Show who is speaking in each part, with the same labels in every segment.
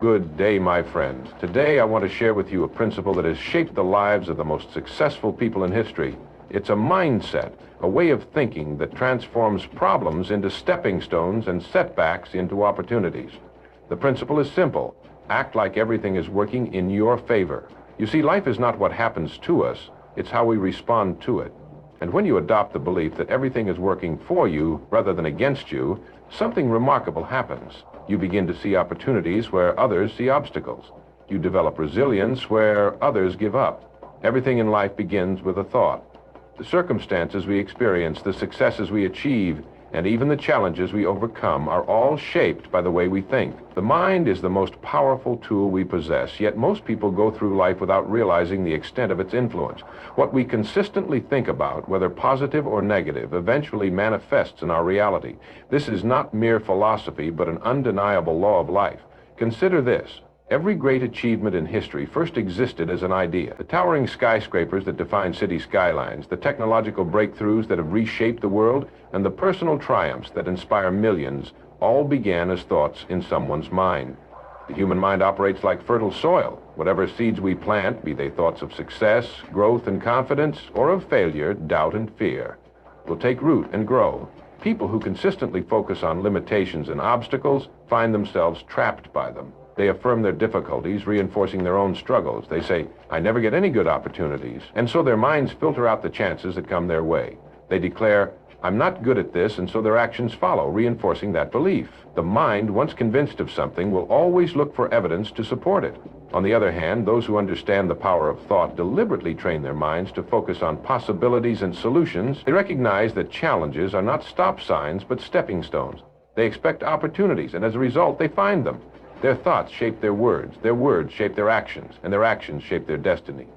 Speaker 1: Good day, my friends. Today I want to share with you a principle that has shaped the lives of the most successful people in history. It's a mindset, a way of thinking that transforms problems into stepping stones and setbacks into opportunities. The principle is simple. Act like everything is working in your favor. You see, life is not what happens to us, it's how we respond to it. And when you adopt the belief that everything is working for you rather than against you, something remarkable happens. You begin to see opportunities where others see obstacles. You develop resilience where others give up. Everything in life begins with a thought. The circumstances we experience, the successes we achieve, and even the challenges we overcome are all shaped by the way we think. The mind is the most powerful tool we possess, yet most people go through life without realizing the extent of its influence. What we consistently think about, whether positive or negative, eventually manifests in our reality. This is not mere philosophy, but an undeniable law of life. Consider this. Every great achievement in history first existed as an idea. The towering skyscrapers that define city skylines, the technological breakthroughs that have reshaped the world, and the personal triumphs that inspire millions all began as thoughts in someone's mind. The human mind operates like fertile soil. Whatever seeds we plant, be they thoughts of success, growth and confidence, or of failure, doubt and fear, will take root and grow. People who consistently focus on limitations and obstacles find themselves trapped by them. They affirm their difficulties, reinforcing their own struggles. They say, I never get any good opportunities. And so their minds filter out the chances that come their way. They declare, I'm not good at this, and so their actions follow, reinforcing that belief. The mind, once convinced of something, will always look for evidence to support it. On the other hand, those who understand the power of thought deliberately train their minds to focus on possibilities and solutions. They recognize that challenges are not stop signs, but stepping stones. They expect opportunities, and as a result, they find them. Their thoughts shape their words shape their actions, and their actions shape their destiny.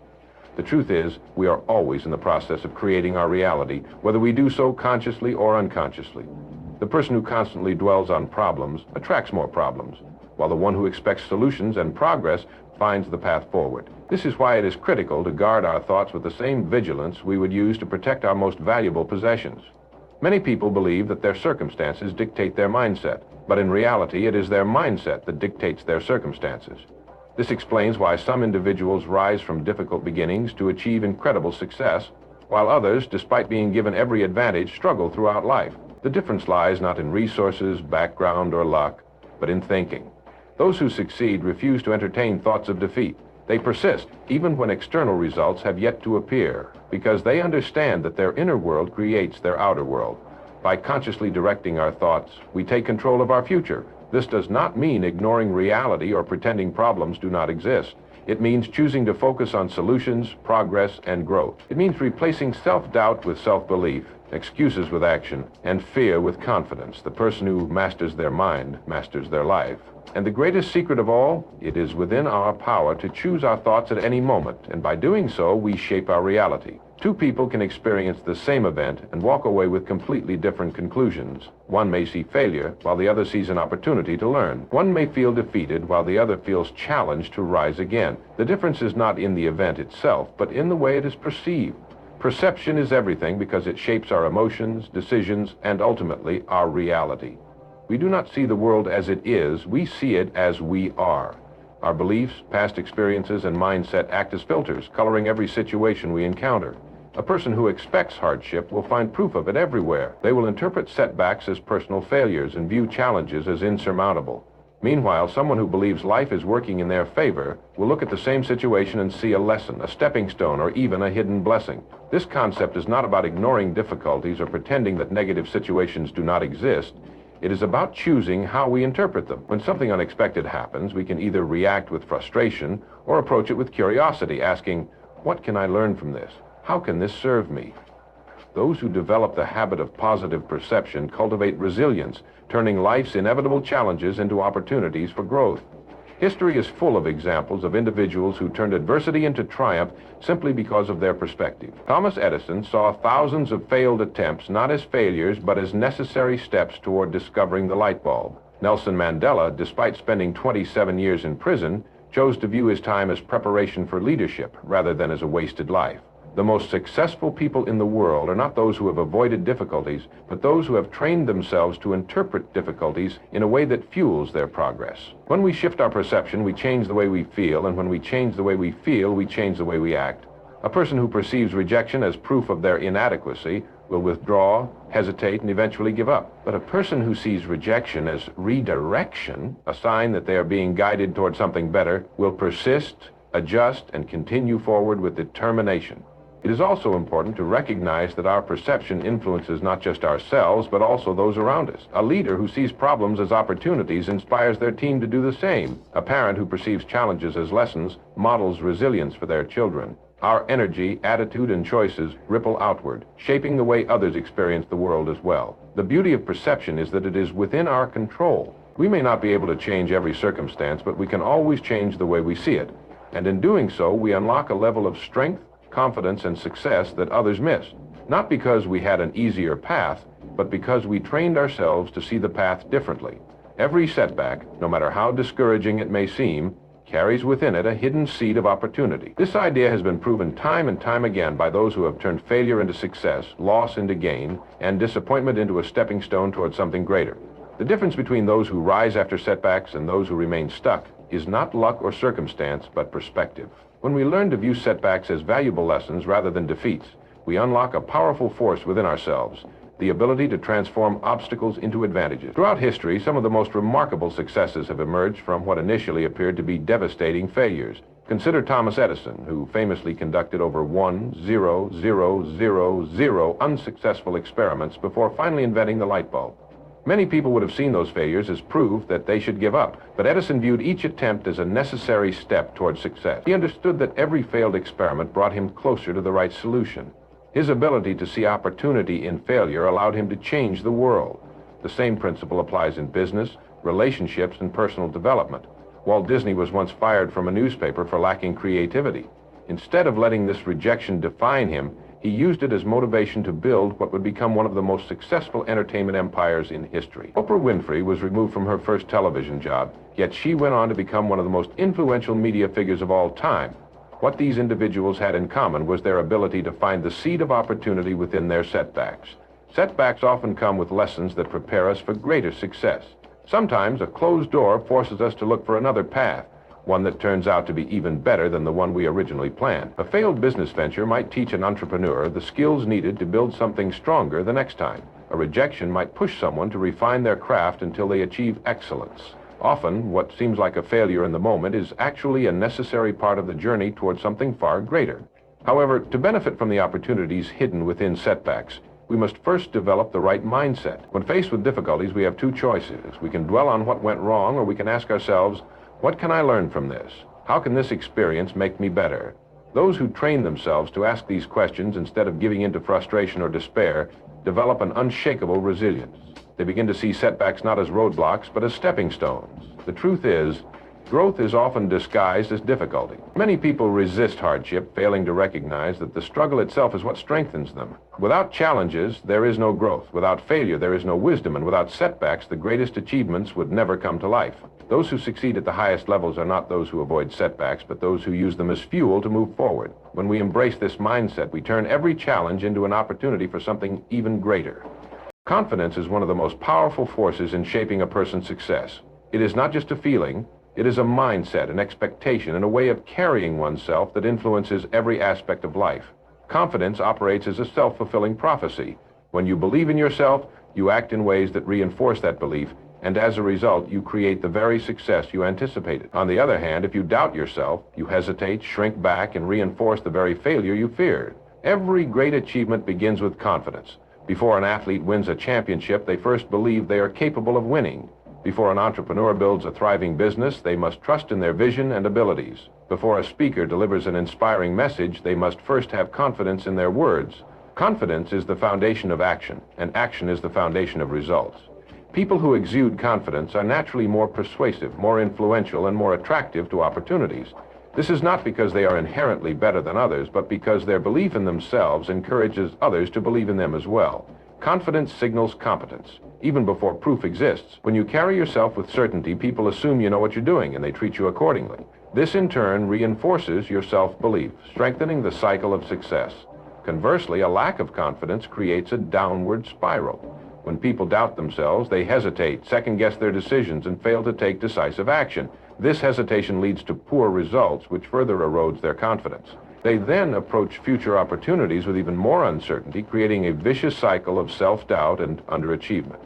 Speaker 1: The truth is, we are always in the process of creating our reality, whether we do so consciously or unconsciously. The person who constantly dwells on problems attracts more problems, while the one who expects solutions and progress finds the path forward. This is why it is critical to guard our thoughts with the same vigilance we would use to protect our most valuable possessions. Many people believe that their circumstances dictate their mindset, but in reality it is their mindset that dictates their circumstances. This explains why some individuals rise from difficult beginnings to achieve incredible success, while others, despite being given every advantage, struggle throughout life. The difference lies not in resources, background, or luck, but in thinking. Those who succeed refuse to entertain thoughts of defeat. They persist, even when external results have yet to appear, because they understand that their inner world creates their outer world. By consciously directing our thoughts, we take control of our future. This does not mean ignoring reality or pretending problems do not exist. It means choosing to focus on solutions, progress, and growth. It means replacing self-doubt with self-belief, excuses with action, and fear with confidence. The person who masters their mind masters their life. And the greatest secret of all, it is within our power to choose our thoughts at any moment, and by doing so, we shape our reality. Two people can experience the same event and walk away with completely different conclusions. One may see failure, while the other sees an opportunity to learn. One may feel defeated, while the other feels challenged to rise again. The difference is not in the event itself, but in the way it is perceived. Perception is everything because it shapes our emotions, decisions, and ultimately our reality. We do not see the world as it is, we see it as we are. Our beliefs, past experiences, and mindset act as filters, coloring every situation we encounter. A person who expects hardship will find proof of it everywhere. They will interpret setbacks as personal failures and view challenges as insurmountable. Meanwhile, someone who believes life is working in their favor will look at the same situation and see a lesson, a stepping stone, or even a hidden blessing. This concept is not about ignoring difficulties or pretending that negative situations do not exist. It is about choosing how we interpret them. When something unexpected happens, we can either react with frustration or approach it with curiosity, asking, what can I learn from this? How can this serve me? Those who develop the habit of positive perception cultivate resilience, turning life's inevitable challenges into opportunities for growth. History is full of examples of individuals who turned adversity into triumph simply because of their perspective. Thomas Edison saw thousands of failed attempts not as failures but as necessary steps toward discovering the light bulb. Nelson Mandela, despite spending 27 years in prison, chose to view his time as preparation for leadership rather than as a wasted life. The most successful people in the world are not those who have avoided difficulties, but those who have trained themselves to interpret difficulties in a way that fuels their progress. When we shift our perception, we change the way we feel, and when we change the way we feel, we change the way we act. A person who perceives rejection as proof of their inadequacy will withdraw, hesitate, and eventually give up. But a person who sees rejection as redirection, a sign that they are being guided toward something better, will persist, adjust, and continue forward with determination. It is also important to recognize that our perception influences not just ourselves, but also those around us. A leader who sees problems as opportunities inspires their team to do the same. A parent who perceives challenges as lessons models resilience for their children. Our energy, attitude, and choices ripple outward, shaping the way others experience the world as well. The beauty of perception is that it is within our control. We may not be able to change every circumstance, but we can always change the way we see it. And in doing so, we unlock a level of strength, confidence, and success that others miss. Not because we had an easier path, but because we trained ourselves to see the path differently. Every setback, no matter how discouraging it may seem, carries within it a hidden seed of opportunity. This idea has been proven time and time again by those who have turned failure into success, loss into gain, and disappointment into a stepping stone towards something greater. The difference between those who rise after setbacks and those who remain stuck is not luck or circumstance, but perspective. When we learn to view setbacks as valuable lessons rather than defeats, we unlock a powerful force within ourselves, the ability to transform obstacles into advantages. Throughout history, some of the most remarkable successes have emerged from what initially appeared to be devastating failures. Consider Thomas Edison, who famously conducted over 1,000,000 unsuccessful experiments before finally inventing the light bulb. Many people would have seen those failures as proof that they should give up, but Edison viewed each attempt as a necessary step toward success. He understood that every failed experiment brought him closer to the right solution. His ability to see opportunity in failure allowed him to change the world. The same principle applies in business, relationships, and personal development. Walt Disney was once fired from a newspaper for lacking creativity. Instead of letting this rejection define him, he used it as motivation to build what would become one of the most successful entertainment empires in history. Oprah Winfrey was removed from her first television job, yet she went on to become one of the most influential media figures of all time. What these individuals had in common was their ability to find the seed of opportunity within their setbacks. Setbacks often come with lessons that prepare us for greater success. Sometimes a closed door forces us to look for another path, one that turns out to be even better than the one we originally planned. A failed business venture might teach an entrepreneur the skills needed to build something stronger the next time. A rejection might push someone to refine their craft until they achieve excellence. Often, what seems like a failure in the moment is actually a necessary part of the journey towards something far greater. However, to benefit from the opportunities hidden within setbacks, we must first develop the right mindset. When faced with difficulties, we have two choices. We can dwell on what went wrong, or we can ask ourselves, what can I learn from this? How can this experience make me better? Those who train themselves to ask these questions instead of giving in to frustration or despair develop an unshakable resilience. They begin to see setbacks not as roadblocks, but as stepping stones. The truth is, growth is often disguised as difficulty. Many people resist hardship, failing to recognize that the struggle itself is what strengthens them. Without challenges, there is no growth. Without failure, there is no wisdom. And without setbacks, the greatest achievements would never come to life. Those who succeed at the highest levels are not those who avoid setbacks, but those who use them as fuel to move forward. When we embrace this mindset, we turn every challenge into an opportunity for something even greater. Confidence is one of the most powerful forces in shaping a person's success. It is not just a feeling, it is a mindset, an expectation, and a way of carrying oneself that influences every aspect of life. Confidence operates as a self-fulfilling prophecy. When you believe in yourself, you act in ways that reinforce that belief, and as a result, you create the very success you anticipated. On the other hand, if you doubt yourself, you hesitate, shrink back, and reinforce the very failure you feared. Every great achievement begins with confidence. Before an athlete wins a championship, they first believe they are capable of winning. Before an entrepreneur builds a thriving business, they must trust in their vision and abilities. Before a speaker delivers an inspiring message, they must first have confidence in their words. Confidence is the foundation of action, and action is the foundation of results. People who exude confidence are naturally more persuasive, more influential, and more attractive to opportunities. This is not because they are inherently better than others, but because their belief in themselves encourages others to believe in them as well. Confidence signals competence, even before proof exists. When you carry yourself with certainty, people assume you know what you're doing, and they treat you accordingly. This in turn reinforces your self-belief, strengthening the cycle of success. Conversely, a lack of confidence creates a downward spiral. When people doubt themselves, they hesitate, second-guess their decisions, and fail to take decisive action. This hesitation leads to poor results, which further erodes their confidence. They then approach future opportunities with even more uncertainty, creating a vicious cycle of self-doubt and underachievement.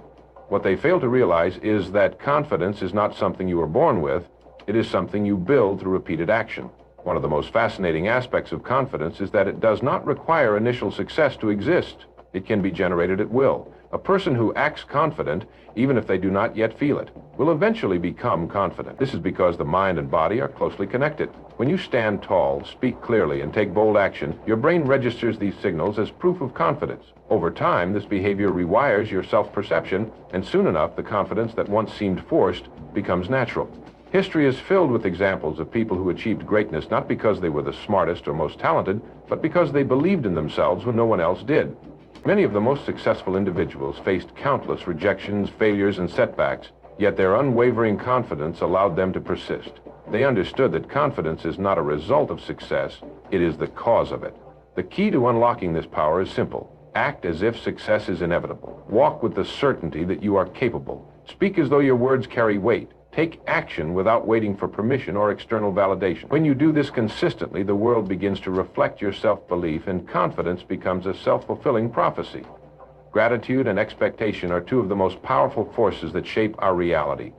Speaker 1: What they fail to realize is that confidence is not something you are born with, it is something you build through repeated action. One of the most fascinating aspects of confidence is that it does not require initial success to exist. It can be generated at will. A person who acts confident, even if they do not yet feel it, will eventually become confident. This is because the mind and body are closely connected. When you stand tall, speak clearly, and take bold action, your brain registers these signals as proof of confidence. Over time, this behavior rewires your self-perception, and soon enough, the confidence that once seemed forced becomes natural. History is filled with examples of people who achieved greatness not because they were the smartest or most talented, but because they believed in themselves when no one else did. Many of the most successful individuals faced countless rejections, failures, and setbacks, yet their unwavering confidence allowed them to persist. They understood that confidence is not a result of success, it is the cause of it. The key to unlocking this power is simple. Act as if success is inevitable. Walk with the certainty that you are capable. Speak as though your words carry weight. Take action without waiting for permission or external validation. When you do this consistently, the world begins to reflect your self-belief, and confidence becomes a self-fulfilling prophecy. Gratitude and expectation are two of the most powerful forces that shape our reality.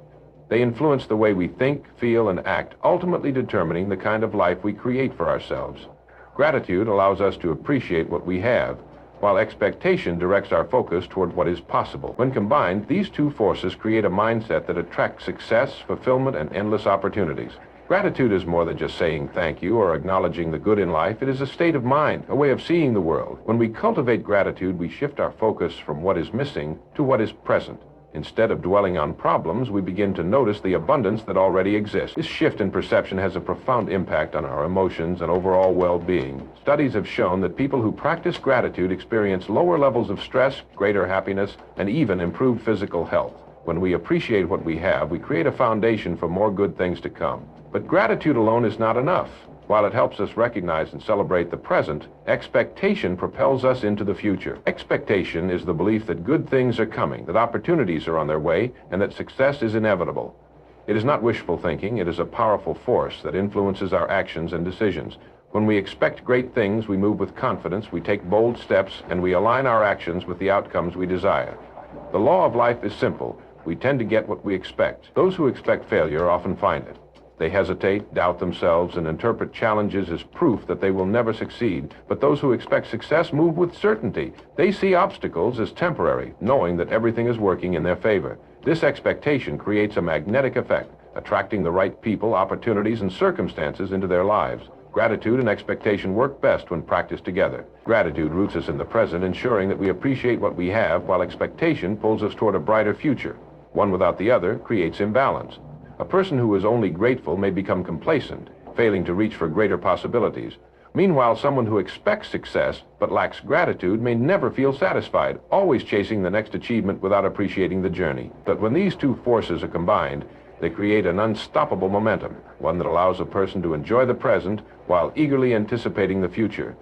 Speaker 1: They influence the way we think, feel, and act, ultimately determining the kind of life we create for ourselves. Gratitude allows us to appreciate what we have, while expectation directs our focus toward what is possible. When combined, these two forces create a mindset that attracts success, fulfillment, and endless opportunities. Gratitude is more than just saying thank you or acknowledging the good in life. It is a state of mind, a way of seeing the world. When we cultivate gratitude, we shift our focus from what is missing to what is present. Instead of dwelling on problems, we begin to notice the abundance that already exists. This shift in perception has a profound impact on our emotions and overall well-being. Studies have shown that people who practice gratitude experience lower levels of stress, greater happiness, and even improved physical health. When we appreciate what we have, we create a foundation for more good things to come. But gratitude alone is not enough. While it helps us recognize and celebrate the present, expectation propels us into the future. Expectation is the belief that good things are coming, that opportunities are on their way, and that success is inevitable. It is not wishful thinking, it is a powerful force that influences our actions and decisions. When we expect great things, we move with confidence, we take bold steps, and we align our actions with the outcomes we desire. The law of life is simple. We tend to get what we expect. Those who expect failure often find it. They hesitate, doubt themselves, and interpret challenges as proof that they will never succeed. But those who expect success move with certainty. They see obstacles as temporary, knowing that everything is working in their favor. This expectation creates a magnetic effect, attracting the right people, opportunities, and circumstances into their lives. Gratitude and expectation work best when practiced together. Gratitude roots us in the present, ensuring that we appreciate what we have, while expectation pulls us toward a brighter future. One without the other creates imbalance. A person who is only grateful may become complacent, failing to reach for greater possibilities. Meanwhile, someone who expects success but lacks gratitude may never feel satisfied, always chasing the next achievement without appreciating the journey. But when these two forces are combined, they create an unstoppable momentum, one that allows a person to enjoy the present while eagerly anticipating the future.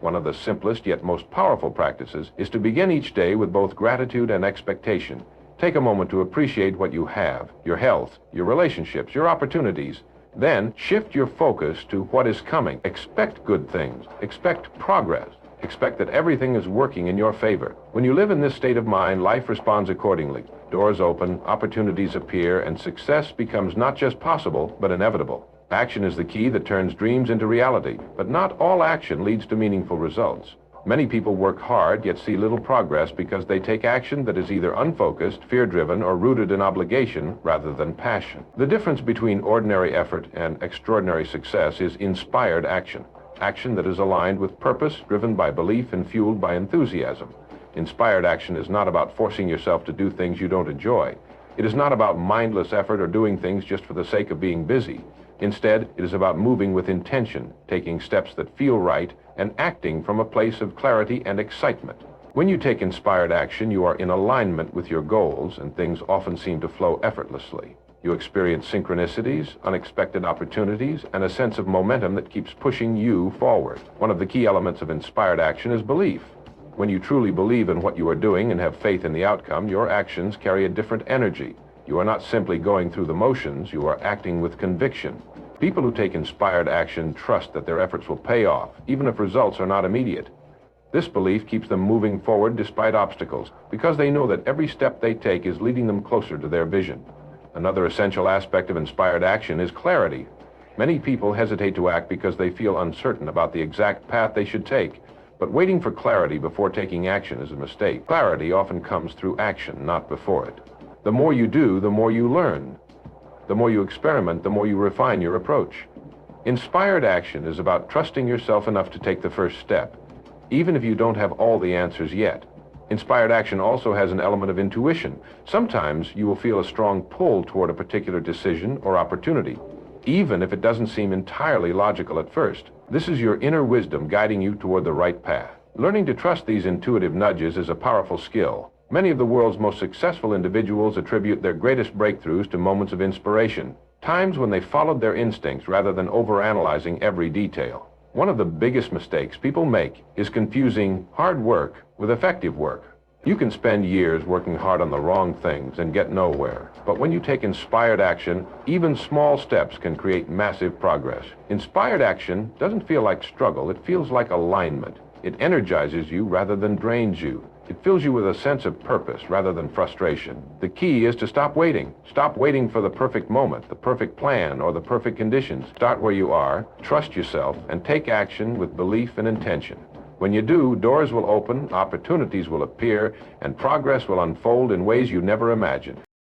Speaker 1: One of the simplest yet most powerful practices is to begin each day with both gratitude and expectation. Take a moment to appreciate what you have, your health, your relationships, your opportunities. Then shift your focus to what is coming. Expect good things. Expect progress. Expect that everything is working in your favor. When you live in this state of mind, life responds accordingly. Doors open, opportunities appear, and success becomes not just possible, but inevitable. Action is the key that turns dreams into reality, but not all action leads to meaningful results. Many people work hard yet see little progress because they take action that is either unfocused, fear-driven, or rooted in obligation rather than passion. The difference between ordinary effort and extraordinary success is inspired action. Action that is aligned with purpose, driven by belief, and fueled by enthusiasm. Inspired action is not about forcing yourself to do things you don't enjoy. It is not about mindless effort or doing things just for the sake of being busy. Instead, it is about moving with intention, taking steps that feel right, and acting from a place of clarity and excitement. When you take inspired action, you are in alignment with your goals, and things often seem to flow effortlessly. You experience synchronicities, unexpected opportunities, and a sense of momentum that keeps pushing you forward. One of the key elements of inspired action is belief. When you truly believe in what you are doing and have faith in the outcome, your actions carry a different energy. You are not simply going through the motions, you are acting with conviction. People who take inspired action trust that their efforts will pay off, even if results are not immediate. This belief keeps them moving forward despite obstacles, because they know that every step they take is leading them closer to their vision. Another essential aspect of inspired action is clarity. Many people hesitate to act because they feel uncertain about the exact path they should take. But waiting for clarity before taking action is a mistake. Clarity often comes through action, not before it. The more you do, the more you learn. The more you experiment, the more you refine your approach. Inspired action is about trusting yourself enough to take the first step, even if you don't have all the answers yet. Inspired action also has an element of intuition. Sometimes you will feel a strong pull toward a particular decision or opportunity, even if it doesn't seem entirely logical at first. This is your inner wisdom guiding you toward the right path. Learning to trust these intuitive nudges is a powerful skill. Many of the world's most successful individuals attribute their greatest breakthroughs to moments of inspiration, times when they followed their instincts rather than overanalyzing every detail. One of the biggest mistakes people make is confusing hard work with effective work. You can spend years working hard on the wrong things and get nowhere. But when you take inspired action, even small steps can create massive progress. Inspired action doesn't feel like struggle, it feels like alignment. It energizes you rather than drains you. It fills you with a sense of purpose rather than frustration. The key is to stop waiting. Stop waiting for the perfect moment, the perfect plan, or the perfect conditions. Start where you are, trust yourself, and take action with belief and intention. When you do, doors will open, opportunities will appear, and progress will unfold in ways you never imagined.